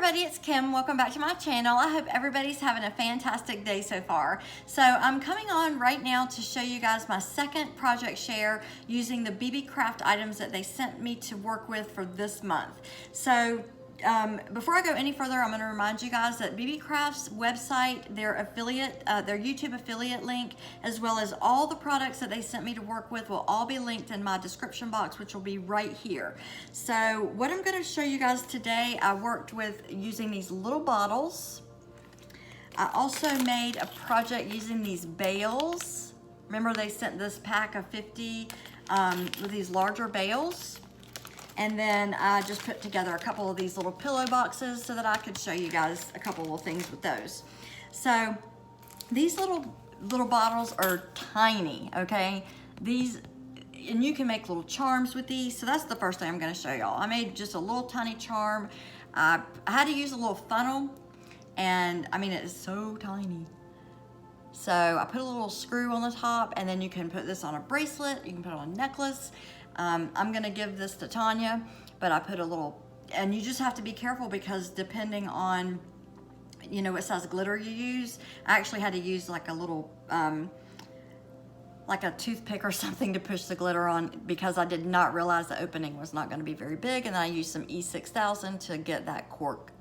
everybody, it's Kim. Welcome back to my channel. I hope everybody's having a fantastic day so far. So I'm coming on right now to show you guys my second project share using the BeeBeeCraft items that they sent me to work with for this month. So before I go any further, I'm going to remind you guys that BeeBeeCraft's website, their affiliate, their YouTube affiliate link, as well as all the products that they sent me to work with will all be linked in my description box, which will be right here. So what I'm going to show you guys today, I worked with using these little bottles. I also made a project using these bales. Remember they sent this pack of 50 with these larger bales. And then I just put together a couple of these little pillow boxes so that I could show you guys a couple of things with those. So these little bottles are tiny, okay? These, and you can make little charms with these. So that's the first thing I'm gonna show y'all. I made just a little tiny charm. I had to use a little funnel, and I mean, it is so tiny. So I put a little screw on the top, and then you can put this on a bracelet, you can put it on a necklace. I'm gonna give this to Tanya, but I put a little, and you just have to be careful because depending on, you know, what size glitter you use, I actually had to use like a little, like a toothpick or something to push the glitter on because I did not realize the opening was not gonna be very big, and then I used some E6000 to get that cork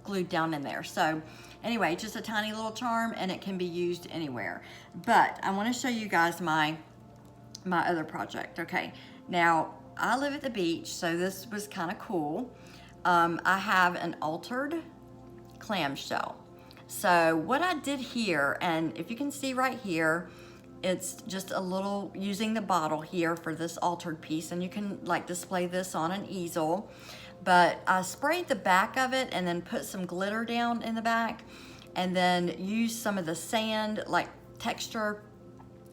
glued down in there. So anyway, just a tiny little charm, and it can be used anywhere. But I wanna show you guys my other project. Okay, now I live at the beach, so this was kind of cool. I have an altered clamshell. So what I did here, and if you can see right here, it's just a little, using the bottle here for this altered piece, and you can like display this on an easel, but I sprayed the back of it and then put some glitter down in the back, and then used some of the sand like texture.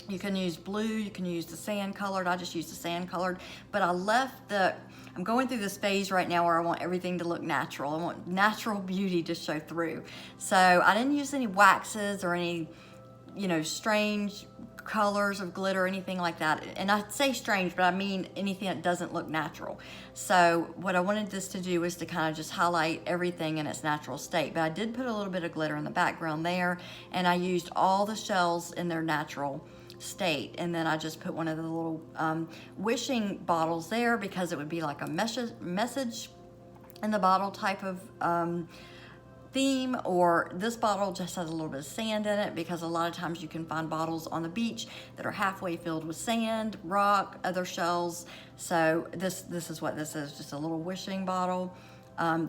You can use blue, you can use the sand colored. I just used the sand colored, but I left I'm going through this phase right now where I want everything to look natural. I want natural beauty to show through. So I didn't use any waxes or any, you know, strange colors of glitter or anything like that. And I say strange, but I mean anything that doesn't look natural. So what I wanted this to do was to kind of just highlight everything in its natural state. But I did put a little bit of glitter in the background there, and I used all the shells in their natural state, and then I just put one of the little wishing bottles there because it would be like a message in the bottle type of theme, or this bottle just has a little bit of sand in it because a lot of times you can find bottles on the beach that are halfway filled with sand, rock, other shells. So this is what this is, just a little wishing bottle.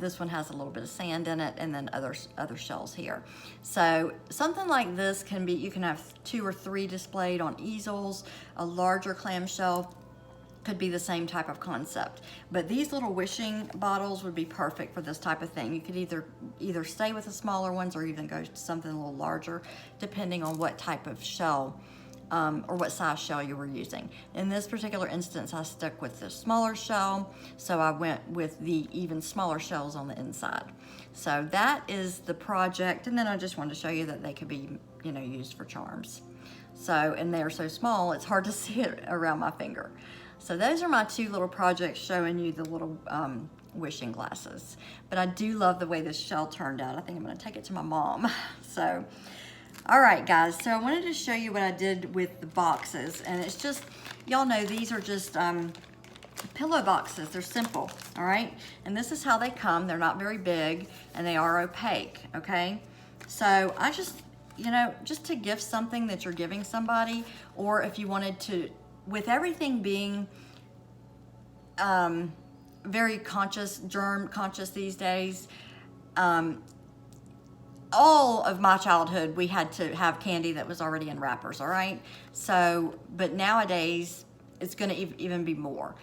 This one has a little bit of sand in it, and then other shells here. So something like this can be, you can have 2 or 3 displayed on easels. A larger clamshell could be the same type of concept. But these little wishing bottles would be perfect for this type of thing. You could either stay with the smaller ones or even go to something a little larger, depending on what type of shell or what size shell you were using. In this particular instance, I stuck with the smaller shell, so I went with the even smaller shells on the inside. So that is the project, and then I just wanted to show you that they could be, you know, used for charms. So, and they're so small, it's hard to see it around my finger. So those are my 2 little projects showing you the little wishing glasses. But I do love the way this shell turned out. I think I'm gonna take it to my mom. So, all right, guys, so I wanted to show you what I did with the boxes, and it's just, y'all know these are just pillow boxes. They're simple, all right? And this is how they come. They're not very big, and they are opaque, okay? So I just, you know, just to gift something that you're giving somebody, or if you wanted to, with everything being very conscious, germ conscious these days, all of my childhood, we had to have candy that was already in wrappers, all right? So, but nowadays, it's gonna even be more.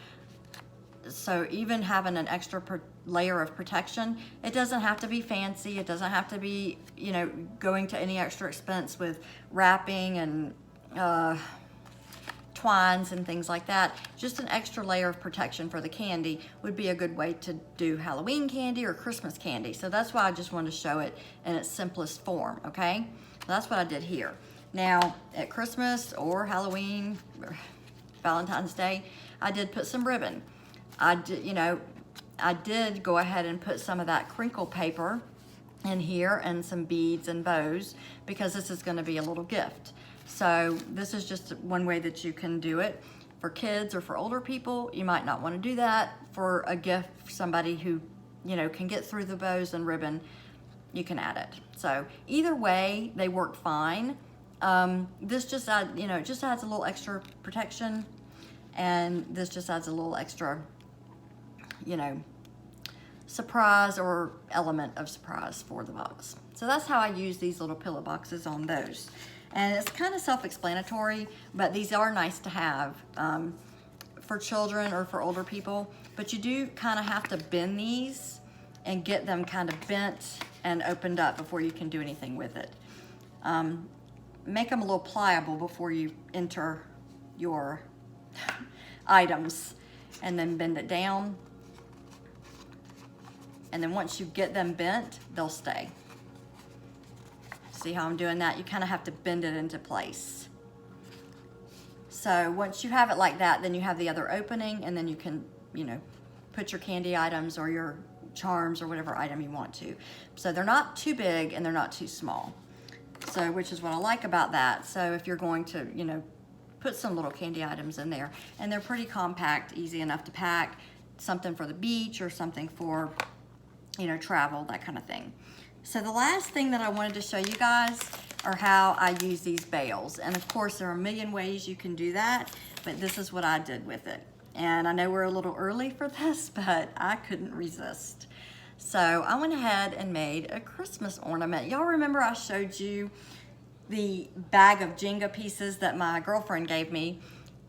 So even having an extra layer of protection, it doesn't have to be fancy. It doesn't have to be, you know, going to any extra expense with wrapping and twines and things like that. Just an extra layer of protection for the candy would be a good way to do Halloween candy or Christmas candy. So that's why I just wanted to show it in its simplest form, okay? So that's what I did here. Now, at Christmas or Halloween, or Valentine's Day, I did put some ribbon. I did, you know, I did go ahead and put some of that crinkle paper in here and some beads and bows because this is going to be a little gift. So this is just one way that you can do it. For kids or for older people, you might not want to do that. For a gift for somebody who, you know, can get through the bows and ribbon, you can add it. So either way, they work fine. This just adds, you know, it just adds a little extra protection, and this just adds a little extra, you know, surprise or element of surprise for the box. So that's how I use these little pillow boxes on those. And it's kind of self-explanatory, but these are nice to have for children or for older people. But you do kind of have to bend these and get them kind of bent and opened up before you can do anything with it. Make them a little pliable before you enter your items, and then bend it down. And then once you get them bent, they'll stay. See how I'm doing that? You kind of have to bend it into place. So once you have it like that, then you have the other opening, and then you can, you know, put your candy items or your charms or whatever item you want to. So they're not too big and they're not too small. So, which is what I like about that. So if you're going to, you know, put some little candy items in there, and they're pretty compact, easy enough to pack, something for the beach or something for, you know, travel, that kind of thing. So the last thing that I wanted to show you guys are how I use these bales. And of course, there are a million ways you can do that, but this is what I did with it. And I know we're a little early for this, but I couldn't resist. So I went ahead and made a Christmas ornament. Y'all remember I showed you the bag of Jenga pieces that my girlfriend gave me,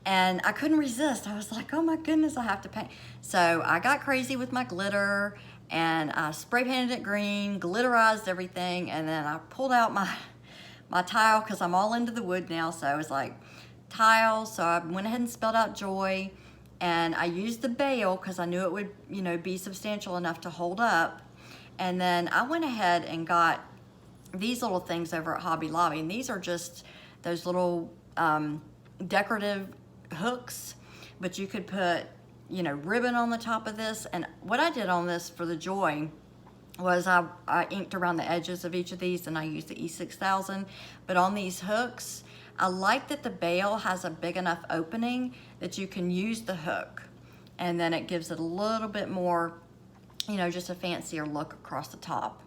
and I couldn't resist. I was like, oh my goodness, I have to paint. So I got crazy with my glitter, and I spray painted it green, glitterized everything, and then I pulled out my tile because I'm all into the wood now. So I was like, tile. So I went ahead and spelled out joy, and I used the bale because I knew it would, you know, be substantial enough to hold up. And then I went ahead and got these little things over at Hobby Lobby, and these are just those little decorative hooks, but you could put, you know, ribbon on the top of this. And what I did on this for the joy was I inked around the edges of each of these, and I used the E6000. But on these hooks, I like that the bale has a big enough opening that you can use the hook, and then it gives it a little bit more, you know, just a fancier look across the top.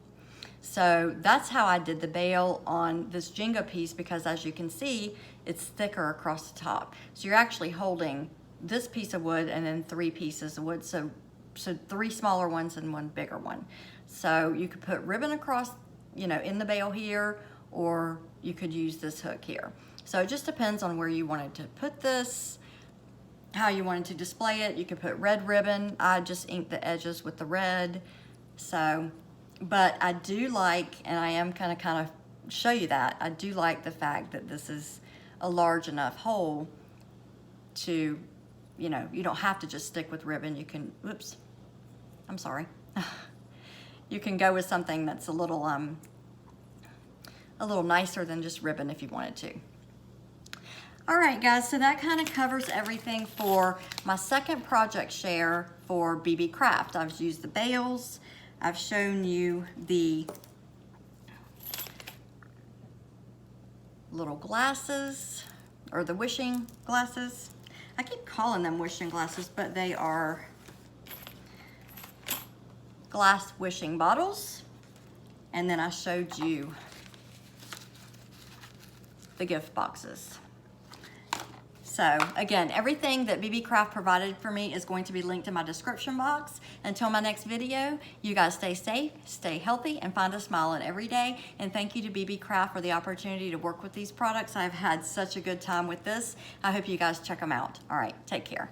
So that's how I did the bale on this Jenga piece, because as you can see, it's thicker across the top. So you're actually holding this piece of wood and then 3 pieces of wood. So 3 smaller ones and 1 bigger one. So you could put ribbon across, you know, in the bale here, or you could use this hook here. So it just depends on where you wanted to put this, how you wanted to display it. You could put red ribbon. I just inked the edges with the red. So, but I do like, and I am gonna kind of show you that, I do like the fact that this is a large enough hole to, you know, you don't have to just stick with ribbon. You can, whoops, I'm sorry. You can go with something that's a little nicer than just ribbon if you wanted to. All right, guys, so that kind of covers everything for my second project share for BeeBeeCraft. I've used the bales. I've shown you the little glasses, or the wishing glasses. I keep calling them wishing glasses, but they are glass wishing bottles. And then I showed you the gift boxes. So again, everything that BeeBeeCraft provided for me is going to be linked in my description box. Until my next video, you guys stay safe, stay healthy, and find a smile in every day. And thank you to BeeBeeCraft for the opportunity to work with these products. I've had such a good time with this. I hope you guys check them out. All right, take care.